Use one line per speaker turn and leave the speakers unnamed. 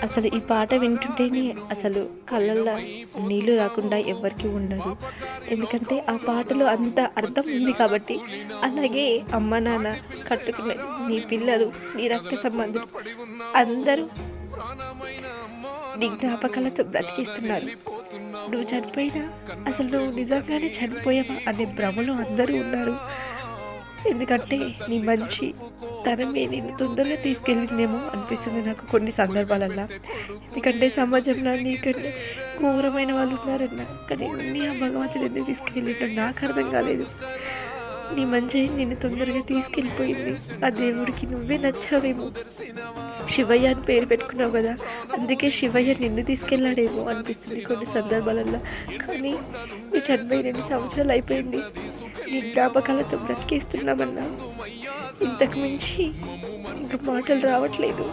అసలు ఈ పాట వింటుంటేనే అసలు కళ్ళల్లో నీళ్ళు రాకుండా ఎవ్వరికీ ఉండదు. ఎందుకంటే ఆ పాటలో అంత అర్థం ఉంది కాబట్టి. అలాగే అమ్మ నాన్న కట్టుకున్న నీ పిల్లలు, నీ రక్త సంబంధులు అందరూ నీ జ్ఞాపకాలతో బ్రతికిస్తున్నారు. నువ్వు చనిపోయినా అసలు నువ్వు నిజంగానే చనిపోయావా అనే భ్రమలో అందరూ ఉన్నారు. ఎందుకంటే నీ మంచి తనమే నేను తొందరగా తీసుకెళ్ళిందేమో అనిపిస్తుంది నాకు కొన్ని సందర్భాలల్లో. ఎందుకంటే సమాజంలో నీకంటే క్రూరమైన వాళ్ళు ఉన్నారన్న, కానీ నీ ఆ భగవంతుడు ఎందుకు తీసుకెళ్ళిండో నాకు అర్థం కాలేదు. నీ మంచి నిన్ను తొందరగా తీసుకెళ్ళిపోయింది. ఆ దేవుడికి నువ్వే నచ్చావేమో. శివయ్య అని పేరు పెట్టుకున్నావు కదా, అందుకే శివయ్య నిన్ను తీసుకెళ్ళాడేమో అనిపిస్తుంది కొన్ని సందర్భాలలో. కానీ నువ్వు చనిపోయి 2 సంవత్సరాలు అయిపోయింది. నీ జ్ఞాపకాలతో బ్రతికేస్తున్నామన్నా ఇంతకు మించి ఇంకా మాటలు రావట్లేదు.